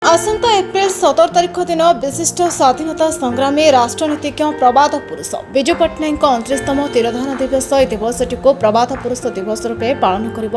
आसंता April 17 तारिख दिन विशिष्ट स्वाधीनता संग्रामी राष्ट्रनीतिज्ञ प्रबाद पुरुष विजु पट्टनायक 29तम तिरोधान दिवस दिवसटी को प्रबाद पुरुष दिवस रूपे पालन कर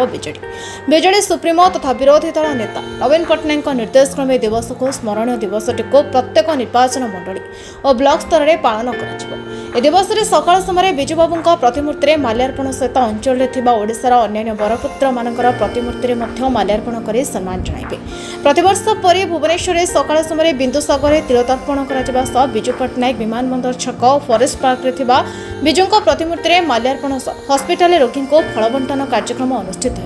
विजेडी सुप्रीमो तथा विरोधी दल नेता नवीन पट्टनायक निर्देश क्रमे दिवस को स्मरणीय दिवसटी को प्रत्येक निर्वाचन मंडली और ब्लॉक स्तर में पालन कर दिवस में सकाल समय विजुबाबू प्रतिमूर्ति में माल्यार्पण सहित अंचल ओडिशार अन्य बरपुत्र मान प्रतिमूर्ति में माल्यार्पण कर सम्मान जणाइबे। प्रतिवर्ष परि भुवनेश्वर में सकाल समय बिंदुसागर तिलतर्पण कर विजु पट्टनायक विमानबंदर छक फरेस्ट पार्क में विजु प्रतिमूर्ति में माल्यार्पण हस्पिटाल रोगी को फल बंटन कार्यक्रम अनुष्ठित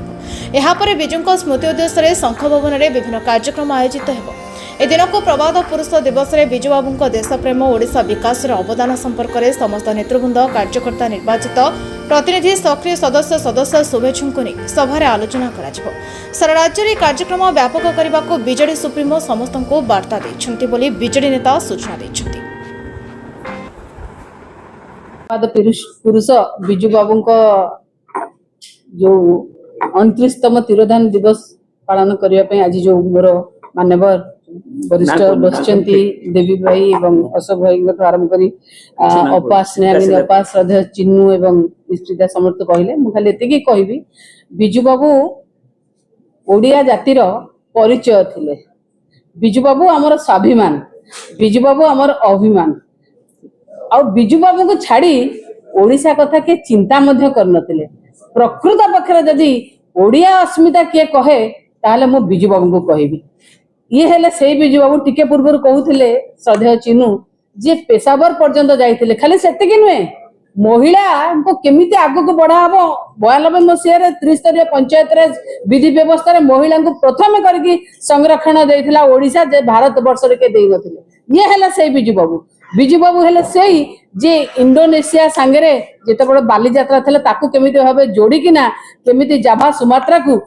होपर विजु स्मृति उद्देश्य शंख भवन में विभिन्न कार्यक्रम आयोजित हो। ए दिन को प्रबाद पुरुष दिवस में विजुबाबू देशप्रेम ओडिशा विकास अवदान संपर्क में समस्त नेतृवृंद कार्यकर्ता निर्वाचित प्रतिनिधि सक्रिय सदस्य शुभेच्छुओं को नहीं सभार आलोचना करा सारा राज्य में कार्यक्रम व्यापक करने को विजेडी सुप्रीमो समस्त को वार्ता देते विजेडी नेता सूचना देते। पुरुष विजुबाबू जो 29तम तिरोधान दिवस पालन करने आज जो मोर मान्यवर वरिष्ठ बसचंती देवी भाई एवं अशोक भाई आरंभ करी अपा स्नेहालिनी अपा श्रद्धेय चिन्नू एवं निश्चिता समर्थ कहले मु खाली एतिकी कहबी विजुबाबू ओडिया जातिर परिचय थिले। विजुबाबू हमर स्वाभिमान, विजुबाबू हमर अभिमान आ विजुबाबू को छाड़ी ओडिशा कथा के चिंता मध्य करनथिले। प्रकृत पक्षरे जदि ओडिया अस्मिता के कहे ताहले मु विजुबाबू को कहबी। ये हेले से विजुबाबू टिके पूर्व कहते श्रद्धेय चिन्नू जे पेशावर पर्यंत जाइए खाली से नुहे महिला को केमिति आगक बढ़ा हम 92 मसीह त्रिस्तरीय पंचायत राज विधि व्यवस्था महिला को प्रथम करके संरक्षण देता ओडिशा जे भारत वर्ष के दे नथिले। ये हेला से विजुबाबू हेले से जे इंडोनेशिया सांगरे जेते बाली यात्रा थिले ताकू केमिति भाबे जोड़िकिना केमिति जाभा सुमात्रा को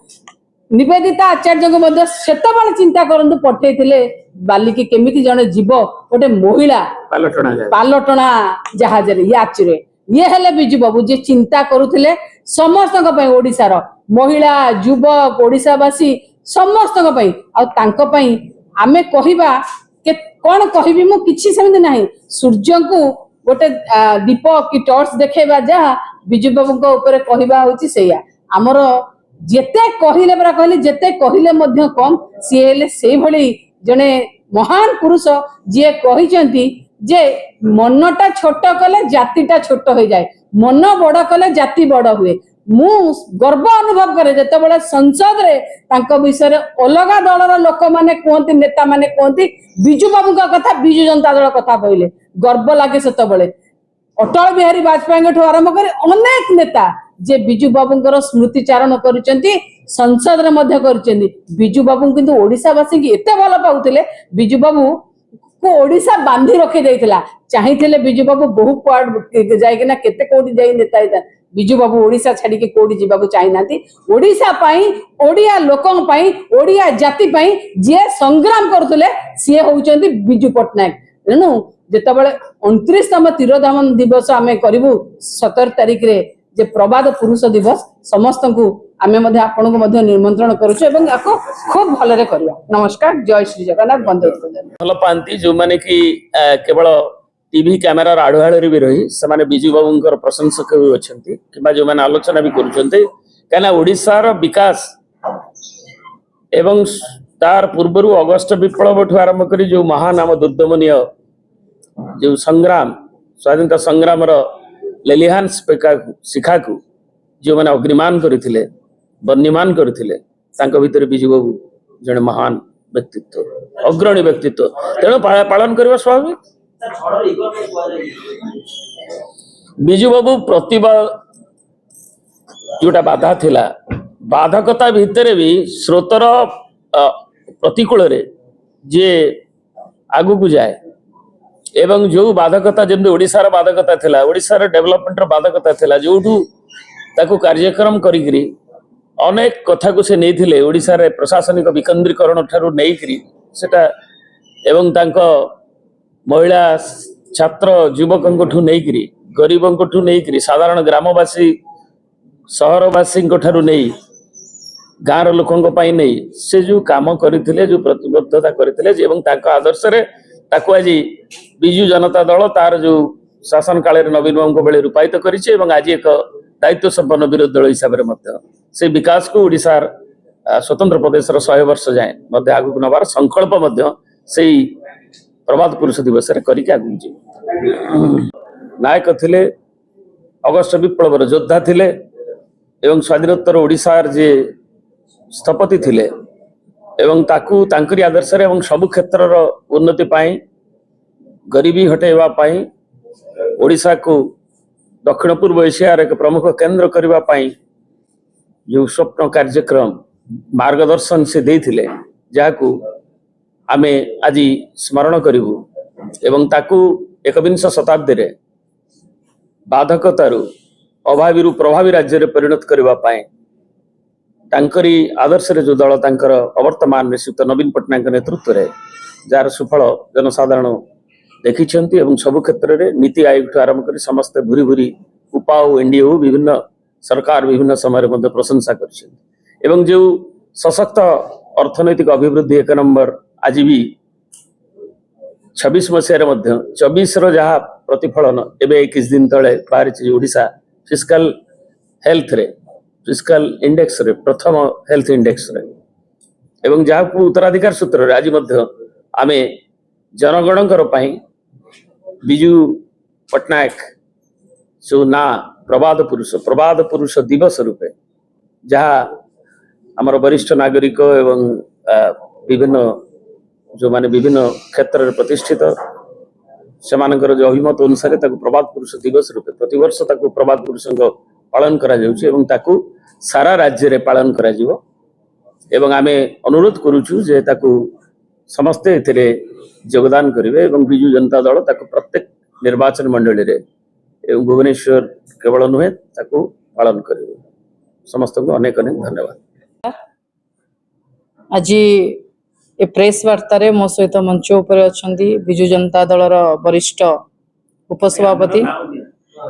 निवेदिता आचार्य को सेतबेले चिंता करंतु पठेइथिले बालिकी केमिति जने जीव गोटे महिला पालटना जहाज रे याच रे। ये हेले विजुबाबू जे चिंता करुथिले समस्त ओडिशार महिला युवक ओडिशावासी समस्त आ तांको पई आमे कहिबा के कोन कहबी मु किछि सेमिति नाही सूर्य को गोटे दीप कि टॉर्च देखैबा जहा विजुबाबू को ऊपर कहिबा होछि सेया हमर जेते कहिले परा कहले जेते कहिले मध्य कम सी हेले से भली जने महान पुरुष जे कहिचंती जे मनटा छोट कले जातिटा छोट हो जाए, मन बड़ कले जाति बड़ हुए। मु गर्व अनुभव करे जेते बळे संसद रे तांको विषय अलग दलर लोक माने कहंती नेता माने कहंती विजुबाबू का कथा विजु जनता दल कथा कहले गर्व लागे सेते बळे। अटल बिहारी वाजपेयी ठो आरंभ करे अनेक नेता जे विजु बाबूंकर स्मृति चारण करिसेंती संसद रे मध्य करिसेंती। विजु बाबू किंतु ओडिशावासी की एते भल पाउथिले विजु बाबू को ओडिशा बांधी रखि दैथिला चाहिथिले विजु बाबू बहु पार्ट जाइकिना केते कोडी जाई नेता इता विजु बाबू ओडिशा छाडी के कोडी जिबाबू चाहिनांती। ओडिशा पई ओडिया लोकन पई ओडिया जाति पई जे संग्राम करथले से होउचंती विजु पट्टनायक। तेनु जेतबेले 29तम तिरोधान दिवस आमे करिवु 17 तारिख रे जे प्रबाद पुरुष दिवस समस्त को आमे मध्ये आपन को मध्ये निमंत्रण करूछु एवं याको खूब भलरे करिया। नमस्कार, जय श्री जगन्नाथ। बंदे भल पांती जो माने कि केवल टीवी कैमेरा आड़ुआड़ भी रही से माने विजु बाबूंकर प्रशंसक भी अछंती किबा जो माने आलोचना भी करूछंती काना ओडिसा रो विकास एवं तार पूर्वरु अगस्त विप्लव ठु आरंभ करी जो महान नाम दुर्दमनीय जो संग्राम स्वाधीनता संग्राम रो लेलिहान शिखा को जो मैंने अग्निमान करथिले बन्यमान करथिले तांको भितर विजुबाबू जने महान व्यक्तित्व अग्रणी व्यक्तित्व तेणु पालन करबा स्वाभाविक। विजुबाबू प्रतिभा जोटा बाधा थिला बाधकता भितर भी स्रोतर प्रतिकूल रे जे आगु को जाए एवं जो बाधकता जमी ओडिशार बाधकता थिला ओडिशार डेवलपमेंट बाधकता थिला जोठू ताकू कार्यक्रम करी अनेक कथा को से नहीं थिले ओडिशार प्रशासनिक विकेंद्रीकरण ठारू नहीं करी सेटा एवं तांको महिला छात्र युवकों ठू नहीं करी गरीबों ठू नहीं करी साधारण ग्रामवासी सहरवासी ठारू नहीं ଗାଁର ଲୋକଙ୍କ ପାଇଁ ନେଇ ସେ ଯୋଉ କାମ କରିଥିଲେ, ଯୋଉ ପ୍ରତିବद्धତା କରିଥିଲେ ଏବଂ ତାଙ୍କ ଆଦର୍ଶରେ ତାକୁ ଆଜି ବିଜୁ ଜନତା ଦଳ ତାର ଯୋଉ ଶାସନ କାଳରେ ନବୀନ ବାବୁଙ୍କ ଭଳି ରୂପାୟିତ କରିଛି ଏବଂ ଆଜି ଏକ ଦାୟିତ୍ୱ ସମ୍ପନ୍ନ ବିରୋଧୀ ଦଳ ହିସାବରେ ମଧ୍ୟ ସେ ବିକାଶକୁ ଓଡ଼ିଶାର ସ୍ୱତନ୍ତ୍ର ପ୍ରଦେଶର 100 ବର୍ଷ ଯାଏଁ ମଧ୍ୟ ଆଗକୁ ନେବାର ସଂକଳ୍ପ ମଧ୍ୟ ସେଇ ପ୍ରବାଦ ପୁରୁଷ ଦିବସରେ କରିକି ଆଗକୁ ଯିବ। ନାୟକ ଥିଲେ, ଅଗଷ୍ଟ ବିପ୍ଳବର ଯୋଦ୍ଧା ଥିଲେ ଏବଂ ସ୍ୱାଧୀନୋତ୍ତର ଓଡ଼ିଶାର ଯିଏ ସ୍ଥପତି ଥିଲେ ଏବଂ ତାକୁ ତାଙ୍କରି ଆଦର୍ଶରେ ଏବଂ ସବୁ କ୍ଷେତ୍ରର ଉନ୍ନତି ପାଇଁ, ଗରିବୀ ହଟେଇବା ପାଇଁ, ଓଡ଼ିଶାକୁ ଦକ୍ଷିଣ ପୂର୍ବ ଏସିଆର ଏକ ପ୍ରମୁଖ କେନ୍ଦ୍ର କରିବା ପାଇଁ ଯେଉଁ ସ୍ୱପ୍ନ କାର୍ଯ୍ୟକ୍ରମ ମାର୍ଗଦର୍ଶନ ସେ ଦେଇଥିଲେ, ଯାହାକୁ ଆମେ ଆଜି ସ୍ମରଣ କରିବୁ ଏବଂ ତାକୁ ଏକବିଂଶ ଶତାବ୍ଦୀରେ ବାଧକତାରୁ ଅଭାବୀରୁ ପ୍ରଭାବୀ ରାଜ୍ୟରେ ପରିଣତ କରିବା ପାଇଁ ତାଙ୍କରି ଆଦର୍ଶରେ ଯେଉଁ ଦଳ ତାଙ୍କର ଅବର୍ତ୍ତମାନ ଶ୍ରୀଯୁକ୍ତ ନବୀନ ପଟ୍ଟନାୟକଙ୍କ ନେତୃତ୍ୱରେ ଯାହାର ସୁଫଳ ଜନସାଧାରଣ ଦେଖିଛନ୍ତି ଏବଂ ସବୁ କ୍ଷେତ୍ରରେ ନୀତି ଆୟୋଗଠୁ ଆରମ୍ଭ କରି ସମସ୍ତେ ଭୁରି ଭୁରି ଉପା ଓ ଏନଡିଏ ହଉ ବିଭିନ୍ନ ସରକାର ବିଭିନ୍ନ ସମୟରେ ମଧ୍ୟ ପ୍ରଶଂସା କରିଛନ୍ତି ଏବଂ ଯେଉଁ ସଶକ୍ତ ଅର୍ଥନୈତିକ ଅଭିବୃଦ୍ଧି 1 ନମ୍ବର ଆଜି ବି 26 ମସିହାରେ ମଧ୍ୟ 24ର ଯାହା ପ୍ରତିଫଳନ ଏବେ କିଛି ଦିନ ତଳେ ବାହାରିଛି ଓଡ଼ିଶା ଫିସ୍କାଲ ହେଲ୍ଥରେ ଫିସ୍କାଲ ଇଣ୍ଡେକ୍ସରେ ପ୍ରଥମ ହେଲ୍ଥ ଇଣ୍ଡେକ୍ସରେ ଏବଂ ଯାହାକୁ ଉତ୍ତରାଧିକାର ସୂତ୍ରରେ ଆଜି ମଧ୍ୟ ଆମେ ଜନଗଣଙ୍କର ପାଇଁ ବିଜୁ ପଟ୍ଟନାୟକ ଯେଉଁ ନା ପ୍ରବାଦ ପୁରୁଷ ଦିବସ ରୂପେ ଯାହା ଆମର ବରିଷ୍ଠ ନାଗରିକ ଏବଂ ବିଭିନ୍ନ ଯେଉଁମାନେ ବିଭିନ୍ନ କ୍ଷେତ୍ରରେ ପ୍ରତିଷ୍ଠିତ ସେମାନଙ୍କର ଯେଉଁ ଅଭିମତ ଅନୁସାରେ ତାକୁ ପ୍ରବାଦ ପୁରୁଷ ଦିବସ ରୂପେ ପ୍ରତିବର୍ଷ ତାକୁ ପ୍ରବାଦ ପୁରୁଷଙ୍କ ପାଳନ କରାଯାଉଛି ଏବଂ ତାକୁ ସାରା ରାଜ୍ୟରେ ପାଳନ କରାଯିବ ଏବଂ ଆମେ ଅନୁରୋଧ କରୁଛୁ ଯେ ତାକୁ ସମସ୍ତେ ଏଥିରେ ଯୋଗଦାନ କରିବେ ଏବଂ ବିଜୁ ଜନତା ଦଳ ତାକୁ ପ୍ରତ୍ୟେକ ନିର୍ବାଚନ ମଣ୍ଡଳୀରେ ଏବଂ ଭୁବନେଶ୍ୱର କେବଳ ନୁହେଁ ତାକୁ ପାଳନ କରିବେ। ସମସ୍ତଙ୍କୁ ଅନେକ ଅନେକ ଧନ୍ୟବାଦ। ଆଜି ଏ ପ୍ରେସ୍ ବାର୍ତ୍ତାରେ ମୋ ସହିତ ମଞ୍ଚ ଉପରେ ଅଛନ୍ତି ବିଜୁ ଜନତା ଦଳର ବରିଷ୍ଠ ଉପସଭାପତି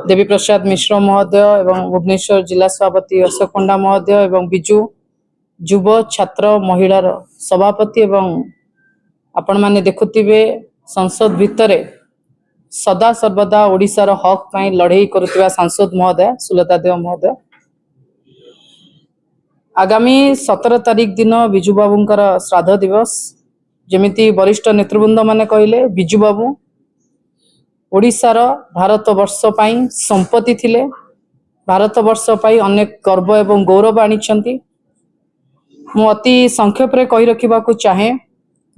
ଦେବୀ ପ୍ରସାଦ ମିଶ୍ର ମହୋଦୟ ଏବଂ ଭୁବନେଶ୍ୱର ଜିଲ୍ଲା ସଭାପତି ଅଶୋକ ପଣ୍ଡା ମହୋଦୟ ଏବଂ ବିଜୁ ଯୁବ ଛାତ୍ର ମହିଳାର ସଭାପତି ଏବଂ ଆପଣମାନେ ଦେଖୁଥିବେ ସଂସଦ ଭିତରେ ସଦା ସର୍ବଦା ଓଡ଼ିଶାର ହକ୍ ପାଇଁ ଲଢ଼େଇ କରୁଥିବା ସାଂସଦ ମହୋଦୟ ସୁଲତା ଦେବ ମହୋଦୟ। ଆଗାମୀ 17 ତାରିଖ ଦିନ ବିଜୁ ବାବୁଙ୍କର ଶ୍ରାଦ୍ଧ ଦିବସ। ଯେମିତି ବରିଷ୍ଠ ନେତୃବୃନ୍ଦ ମାନେ କହିଲେ, ବିଜୁ ବାବୁ ଓଡ଼ିଶାର ଭାରତ ବର୍ଷ ପାଇଁ ସମ୍ପତ୍ତି ଥିଲେ, ଭାରତ ବର୍ଷ ପାଇଁ ଅନେକ ଗର୍ବ ଏବଂ ଗୌରବ ଆଣିଛନ୍ତି। ମୁଁ ଅତି ସଂକ୍ଷେପରେ କହି ରଖିବାକୁ ଚାହେଁ,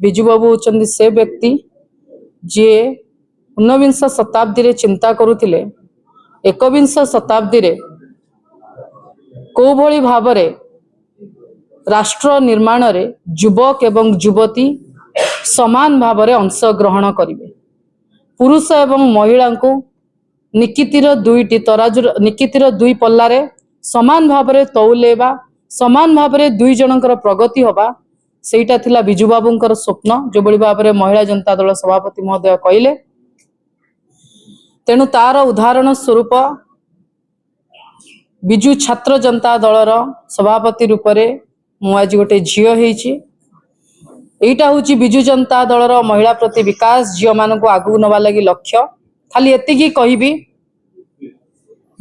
ବିଜୁ ବାବୁ ହେଉଛନ୍ତି ସେ ବ୍ୟକ୍ତି ଯିଏ 19ବିଂଶ ଶତାବ୍ଦୀରେ ଚିନ୍ତା କରୁଥିଲେ 21ବିଂଶ ଶତାବ୍ଦୀରେ କୋଉଭଳି ଭାବରେ ରାଷ୍ଟ୍ର ନିର୍ମାଣରେ ଯୁବକ ଏବଂ ଯୁବତୀ ସମାନ ଭାବରେ ଅଂଶଗ୍ରହଣ କରିବେ। ପୁରୁଷ ଏବଂ ମହିଳାଙ୍କୁ ନିକିତିର ଦୁଇ ପଲ୍ଲାରେ ସମାନ ଭାବରେ ତଉଲେଇବା, ସମାନ ଭାବରେ ଦୁଇ ଜଣଙ୍କର ପ୍ରଗତି ହବା, ସେଇଟା ଥିଲା ବିଜୁ ବାବୁଙ୍କର ସ୍ୱପ୍ନ, ଯେଉଁଭଳି ଭାବରେ ମହିଳା ଜନତା ଦଳ ସଭାପତି ମହୋଦୟ କହିଲେ। ତେଣୁ ତାର ଉଦାହରଣ ସ୍ୱରୂପ ବିଜୁ ଛାତ୍ର ଜନତା ଦଳର ସଭାପତି ରୂପରେ ମୁଁ ଆଜି ଗୋଟେ ଝିଅ ହେଇଛି। এইটা হচ্ছে বিজু জনতা দলর মহিলা প্রতি বিকাশ, ঝিও মানুষ আগুক নবা লাগি লক্ষ্য। খালি এতিকি কহিবি,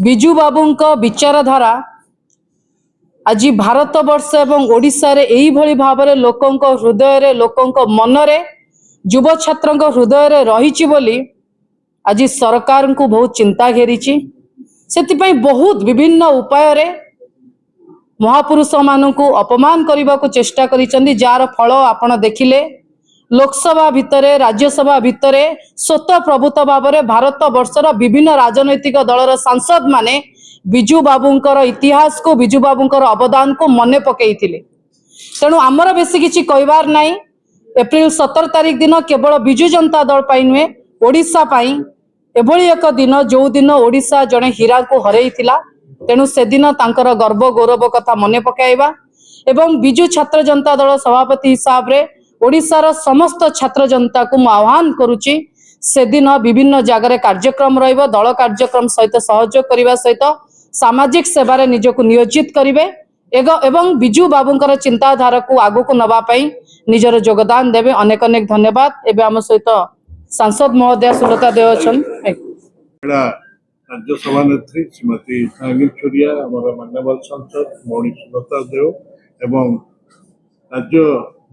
বিজু বাবুঙ্ক বিচারধারা আজি ভারতবর্ষ এবং ওড়িশার এইভাবে ভাবে লোকঙ্ক হৃদୟରେ লোকঙ্ক মନରେ যুব ছাত্রঙ্ক হৃদୟରେ রহিছি বলি আজি সরকারଙ୍କୁ বহুত চিন্তা ঘেরিছি। সেতিপাই বহুত বিভিন্ন উপাୟରେ মহাপুরুষ মানুষ অপমান করবাকু চেষ্টা করেছেন, যার ফল আপনার দেখিলে লোকসভা ভিতরে রাজ্যসভা ভিতরে স্বতঃপ্রভূত ভাবে ভারত বর্ষর বিভিন্ন রাজনৈতিক দলর সাংসদ মানে বিজু বাবুঙ্কর ইতিহাস কু বিজু বাবুঙ্কর অবদান কু মনে পকাইলে। তেণু আমার বেশি কিছু কইবার নাই। এপ্রিল 17 তারিখ দিন কেবল বিজু জনতা দল পাই নুহে, ওড়িশা পাই এভଳି এক দিন जो दिन ओडिशा जड़े हीरा को हरैथिला। तेणु सेदिन तांकर गर्व गौरव कथा मने पकाइबा एवं बिजु छात्र जनता दल सभापति हिसाब रे ओडिशार समस्त छात्र जनता को आह्वान करुची, सेदिन विभिन्न जगार कार्यक्रम रहिबो, दल कार्यक्रम सहित सहयोग करने सहित सामाजिक सेवार निजक नियोजित करिवे एवं बिजू बाबूंकर चिंताधारा को आगु को नवा पाई निजर योगदान देवे अनेक अनेक धन्यवाद। एवं आम सहित सांसद महोदय सुलता देव छन। राज्यसभा नेत्री श्रीमती सांगिल छोरिया हमारा मान्यवर सांसद मौनी सुलता देव एवं राज्य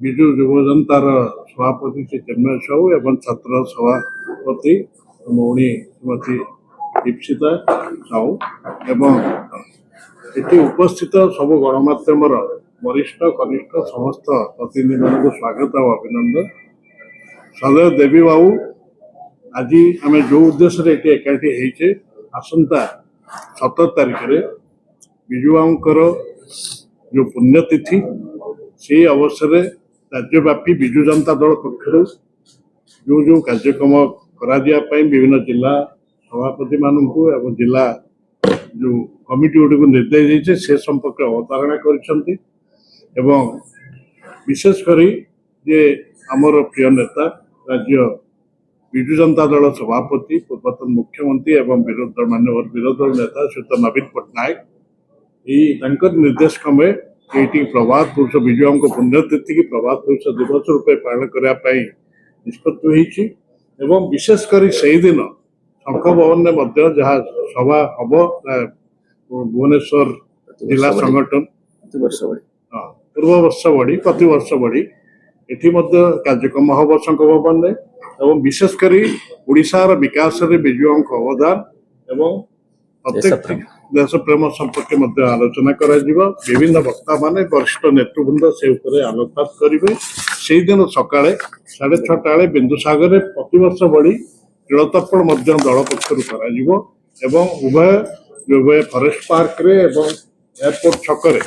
विजु युव जनतार सभापति श्री चिन्मय साहू एवं छात्र सभापति मौनी श्रीमती दीप्सिता साहू एवं ये उपस्थित सब गणमाध्यम वरिष्ठ कनिष्ठ समस्त प्रतिनिधि मान स्वागत और अभिनंदन। सदैव देवी बाबू आज आम जो उद्देश्य एकाठी होइछे आसंता 17 तारिख रे बिजू बाबूंकर जो पुण्यतिथि से अवसर राज्यव्यापी बिजू जनता दल पक्षर जो कार्यक्रम करा विभिन्न जिला सभापति मानू एवं जिला जो कमिटी गुड़ी को निर्देश देते से संपर्क अवतारणा कर विशेषकर जे आमर प्रिय नेता राज्य विजु जनता दल सभापति पूर्वतन मुख्यमंत्री एवं माननीय विरोधी दल नेता श्री नवीन पट्टनायक ये निर्देश क्रमे ये प्रभात पुरुष विजु को पुण्यतिथि की प्रभात पुरुष दिवस रूपे पालन करने निष्पत्ति एवं विशेषकर से दिन शंख भवन में जहाँ सभा हम भुवनेश्वर जिला संगठन पूर्व वर्ष बढ़ी प्रति वर्ष बढ़ी एटी कार्यक्रम हम शंख भवन में एवं विशेषकर ओडिशार विकास रे बिजुओं को अवदान एवं प्रत्येक देश प्रेम संपर्क में आलोचना करा विभिन्न वक्ता माने वरिष्ठ नेतृवृंद से आलोकपात करेंगे। से दिन सकाळे 6:30 बेले बिंदुसागर में प्रतिवर्ष बढ़ी तिलतर्पण दल पक्षर करा उभय फरेस्ट पार्क रे एवं एयरपोर्ट छकरे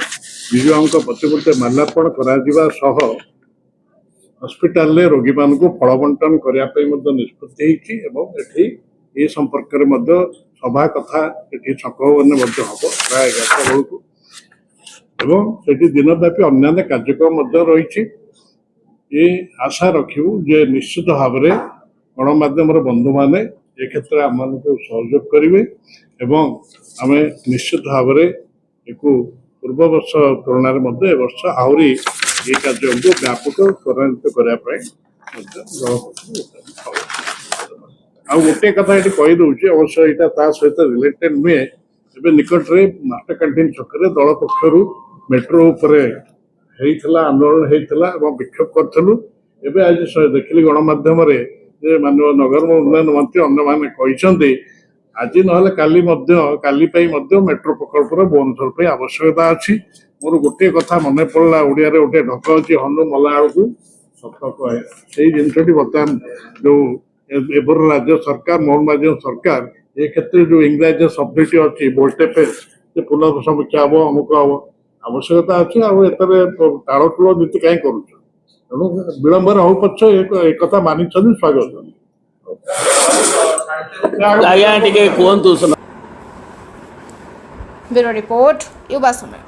विजुओं प्रतिमूर्ति माल्यार्पण करा हॉस्पिटल रे रोगी मान को फल बंटन करने निष्पत्ति ये संपर्क में सभा कथा ये छक भवन हम प्राय 11 बेलू एवं से दिनव्यापी अन्य कार्यक्रम रही ये आशा रखू जे निश्चित भाव में गणमाध्यम बंधु मैंने ए क्षेत्र आम सहयोग करेंगे एवं आम निश्चित भाव में एक पूर्व वर्ष तुलन में ए वर्ष आहरी ये कार्य को व्यापक त्वरान्वित करने आ गोटे कथा ये कहीदे अवश्य यहाँ सहित रिलेटेड नुहे ए निकट में मास्टर कैंटीन छक दल पक्षर मेट्रो आंदोलन होता विक्षोभ करूँ एवं आज देखिली गणमाध्यम माननीय नगर उन्नयन मंत्री अन्य आज ना मेट्रो प्रकल्प भुवनेश्वर आवश्यकता अच्छी मोर गोटे कथा मन पड़ा ओडिया गोटे ढक अच्छी हनु मला को सतर्क है से जिनटी बर्तमान जो एबर राज्य सरकार मोहन माझी सरकार ए क्षेत्र जो इंग्राजी शब्द अच्छी वोल्टेज पुनः समीक्षा हम अमुक हम आवश्यकता अच्छी आड़तुल नीति कहीं करूँ तेणु विलंबर हो पक्ष एक मानी स्वागत। ब्यूरो रिपोर्ट युवा समय।